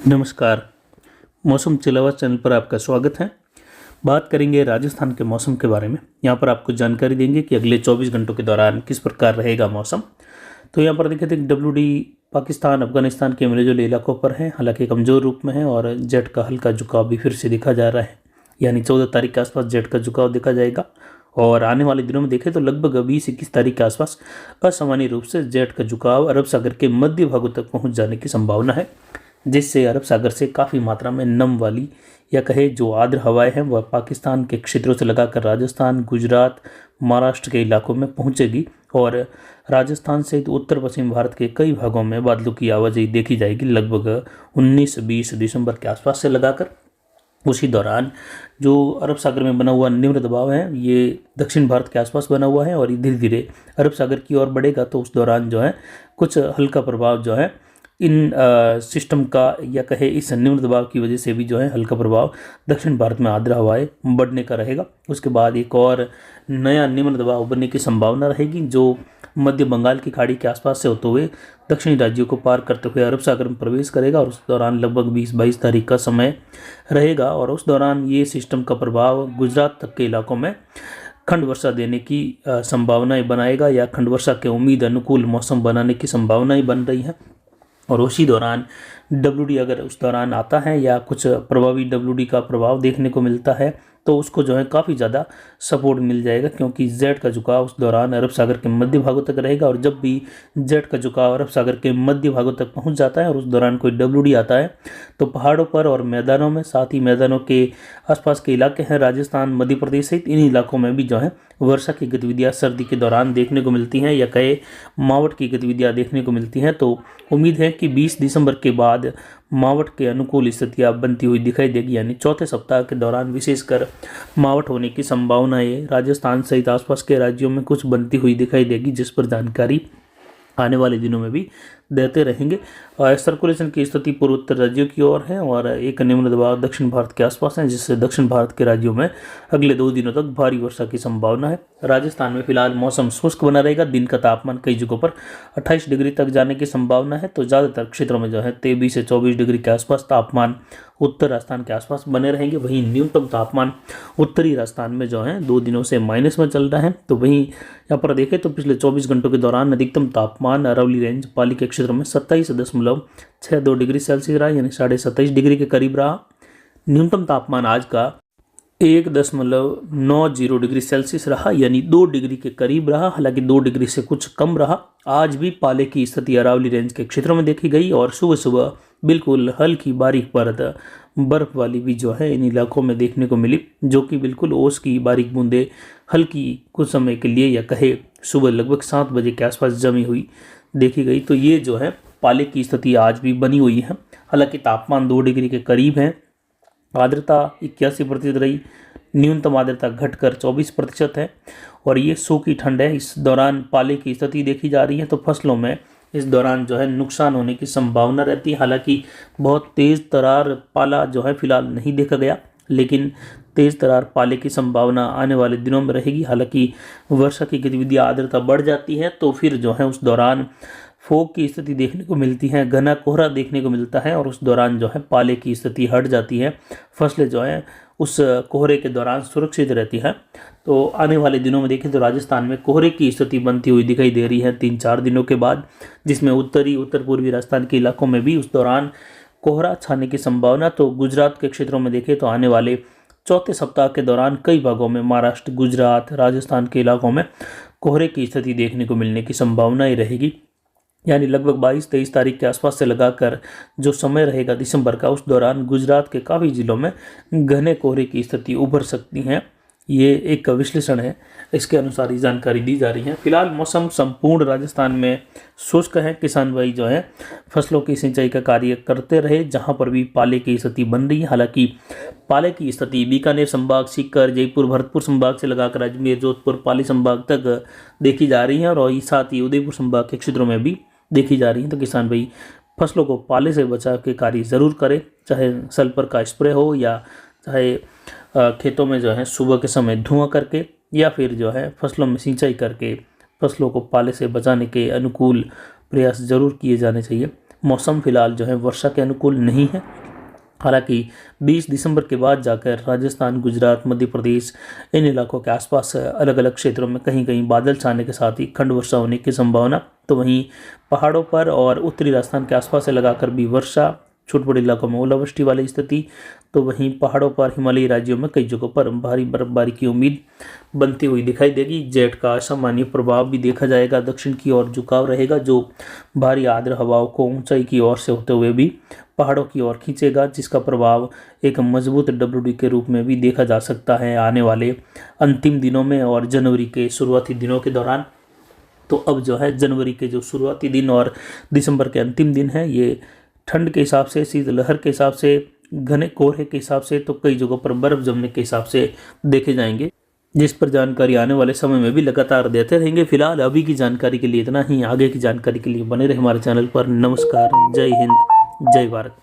नमस्कार। मौसम चिलावा चैनल पर आपका स्वागत है। बात करेंगे राजस्थान के मौसम के बारे में। यहाँ पर आपको जानकारी देंगे कि अगले 24 घंटों के दौरान किस प्रकार रहेगा मौसम। तो यहाँ पर देखें तो WD पाकिस्तान अफगानिस्तान के मिले जुले इलाकों पर है, हालांकि कमज़ोर रूप में है और जेट का हल्का झुकाव भी फिर से दिखा जा रहा है। यानी 14 तारीख के आसपास जेट का झुकाव देखा जाएगा और आने वाले दिनों में देखें तो लगभग 20-21 तारीख के आसपास असामान्य रूप से जेट का झुकाव अरब सागर के मध्य भागों तक पहुँच जाने की संभावना है, जिससे अरब सागर से काफ़ी मात्रा में नम वाली या कहे जो आर्द्र हवाएं हैं वह पाकिस्तान के क्षेत्रों से लगाकर राजस्थान, गुजरात, महाराष्ट्र के इलाकों में पहुंचेगी और राजस्थान सहित उत्तर पश्चिम भारत के कई भागों में बादलों की आवाजाही देखी जाएगी लगभग 19-20 दिसंबर के आसपास से लगाकर। उसी दौरान जो अरब सागर में बना हुआ निम्न दबाव है ये दक्षिण भारत के आसपास बना हुआ है और धीरे धीरे अरब सागर की ओर बढ़ेगा, तो उस दौरान जो है कुछ हल्का प्रभाव जो है इन सिस्टम का या कहे इस निम्न दबाव की वजह से भी जो है हल्का प्रभाव दक्षिण भारत में आर्द्र हवाएं बढ़ने का रहेगा। उसके बाद एक और नया निम्न दबाव बनने की संभावना रहेगी जो मध्य बंगाल की खाड़ी के आसपास से होते हुए दक्षिणी राज्यों को पार करते हुए अरब सागर में प्रवेश करेगा और उस दौरान लगभग 20-22 तारीख का समय रहेगा और उस दौरान ये सिस्टम का प्रभाव गुजरात तक के इलाकों में खंड वर्षा देने की संभावनाएं बनाएगा या खंड वर्षा के उम्मीद अनुकूल मौसम बनाने की संभावनाएं बन रही हैं। और उसी दौरान WD अगर उस दौरान आता है या कुछ प्रभावी WD का प्रभाव देखने को मिलता है तो उसको जो है काफ़ी ज़्यादा सपोर्ट मिल जाएगा, क्योंकि जेट का झुकाव उस दौरान अरब सागर के मध्य भागों तक रहेगा और जब भी जेट का झुकाव अरब सागर के मध्य भागों तक पहुंच जाता है और उस दौरान कोई WD आता है तो पहाड़ों पर और मैदानों में, साथ ही मैदानों के आसपास के इलाके हैं राजस्थान, मध्य प्रदेश सहित इन इलाकों में भी जो है वर्षा की गतिविधियाँ सर्दी के दौरान देखने को मिलती हैं या कहे मावठ की गतिविधियाँ देखने को मिलती हैं। तो उम्मीद है कि 20 दिसंबर के बाद मावठ के अनुकूल स्थितियाँ बनती हुई दिखाई देगी, यानी चौथे सप्ताह के दौरान विशेषकर मावठ होने की संभावनाएं राजस्थान सहित आसपास के राज्यों में कुछ बनती हुई दिखाई देगी, जिस पर जानकारी आने वाले दिनों में भी देते रहेंगे। सर्कुलेशन की स्थिति पूर्वोत्तर राज्यों की ओर है और एक निम्न दबाव दक्षिण भारत के आसपास है, जिससे दक्षिण भारत के राज्यों में अगले 2 दिनों तक भारी वर्षा की संभावना है। राजस्थान में फिलहाल मौसम शुष्क बना रहेगा। दिन का तापमान कई जगहों पर 28 डिग्री तक जाने की संभावना है, तो ज़्यादातर क्षेत्रों में जो है 23 से 24 डिग्री के आसपास तापमान उत्तर राजस्थान के आसपास बने रहेंगे। वहीं न्यूनतम तापमान उत्तरी राजस्थान में जो है 2 दिनों से माइनस में चल रहा है। तो वहीं यहाँ पर देखें तो पिछले 24 घंटों के दौरान अधिकतम तापमान अरावली रेंज पाली के क्षेत्र में 27.62 डिग्री सेल्सियस रहा, यानी 27.5 डिग्री के करीब रहा। न्यूनतम तापमान आज का 1.90 डिग्री सेल्सियस रहा, यानी 2 डिग्री के करीब रहा, हालांकि 2 डिग्री से कुछ कम रहा। आज भी पाले की स्थिति अरावली रेंज के क्षेत्रों में देखी गई और सुबह सुबह बिल्कुल हल्की बारीक परत बर्फ वाली भी जो है इन इलाकों में देखने को मिली, जो कि बिल्कुल ओस की बारीक बूंदें हल्की कुछ समय के लिए या कहे सुबह लगभग 7 बजे के आसपास जमी हुई देखी गई। तो ये जो है पाले की स्थिति आज भी बनी हुई है। हालांकि तापमान 2 डिग्री के करीब है। आर्द्रता 81% रही, न्यूनतम आर्द्रता घटकर 24% है और ये सूखी ठंड है। इस दौरान पाले की स्थिति देखी जा रही है, तो फसलों में इस दौरान जो है नुकसान होने की संभावना रहती है। हालांकि बहुत तेज़ तरार पाला जो है फिलहाल नहीं देखा गया, लेकिन तेज़ तरार पाले की संभावना आने वाले दिनों में रहेगी। हालांकि वर्षा की गतिविधियाँ आर्द्रता बढ़ जाती है तो फिर जो है उस दौरान फोग की स्थिति देखने को मिलती है, घना कोहरा देखने को मिलता है और उस दौरान जो है पाले की स्थिति हट जाती है। फसलें जो है उस कोहरे के दौरान सुरक्षित रहती है। तो आने वाले दिनों में देखें तो राजस्थान में कोहरे की स्थिति बनती हुई दिखाई दे रही है 3-4 दिनों के बाद, जिसमें उत्तर पूर्वी राजस्थान के इलाकों में भी उस दौरान कोहरा छाने की संभावना। तो गुजरात के क्षेत्रों में देखें तो आने वाले चौथे सप्ताह के दौरान कई भागों में महाराष्ट्र, गुजरात, राजस्थान के इलाकों में कोहरे की स्थिति देखने को मिलने की संभावनाएं रहेगी। यानी लगभग 22-23 तारीख के आसपास से लगाकर जो समय रहेगा दिसंबर का, उस दौरान गुजरात के काफ़ी जिलों में घने कोहरे की स्थिति उभर सकती हैं। ये एक विश्लेषण है, इसके अनुसार ये जानकारी दी जा रही है। फिलहाल मौसम संपूर्ण राजस्थान में शुष्क है। किसान भाई जो है फसलों की सिंचाई का कार्य करते रहे, जहां पर भी पाले की स्थिति बन रही है। हालांकि पाले की स्थिति बीकानेर संभाग, सीकर, जयपुर, भरतपुर संभाग से लगाकर अजमेर, जोधपुर, पाली संभाग तक देखी जा रही है और साथ ही उदयपुर संभाग के क्षेत्रों में भी देखी जा रही है। तो किसान भाई फसलों को पाले से बचाव के कार्य ज़रूर करें, चाहे सल्फर का स्प्रे हो या चाहे खेतों में जो है सुबह के समय धुआं करके या फिर जो है फसलों में सिंचाई करके फसलों को पाले से बचाने के अनुकूल प्रयास जरूर किए जाने चाहिए। मौसम फिलहाल जो है वर्षा के अनुकूल नहीं है। हालांकि 20 दिसंबर के बाद जाकर राजस्थान, गुजरात, मध्य प्रदेश इन इलाकों के आसपास अलग अलग क्षेत्रों में कहीं कहीं बादल छाने के साथ ही खंड वर्षा होने की संभावना। तो वहीं पहाड़ों पर और उत्तरी राजस्थान के आसपास से लगाकर भी वर्षा, छोटे बड़े इलाकों में ओलावृष्टि वाली स्थिति। तो वहीं पहाड़ों पर, हिमालयी राज्यों में कई जगहों पर भारी बर्फबारी की उम्मीद बनती हुई दिखाई देगी। जेट का असामान्य प्रभाव भी देखा जाएगा। दक्षिण की ओर झुकाव रहेगा जो भारी आर्द्र हवाओं को ऊंचाई की ओर से होते हुए भी पहाड़ों की ओर खींचेगा, जिसका प्रभाव एक मजबूत डब्ल्यूडी के रूप में भी देखा जा सकता है आने वाले अंतिम दिनों में और जनवरी के शुरुआती दिनों के दौरान। तो अब जो है जनवरी के जो शुरुआती दिन और दिसंबर के अंतिम दिन है, ये ठंड के हिसाब से, शीतलहर के हिसाब से, घने कोहरे के हिसाब से, तो कई जगहों पर बर्फ जमने के हिसाब से देखे जाएंगे, जिस पर जानकारी आने वाले समय में भी लगातार देते रहेंगे। फिलहाल अभी की जानकारी के लिए इतना ही। आगे की जानकारी के लिए बने रहे हमारे चैनल पर। नमस्कार, जय हिंद, जय भारत।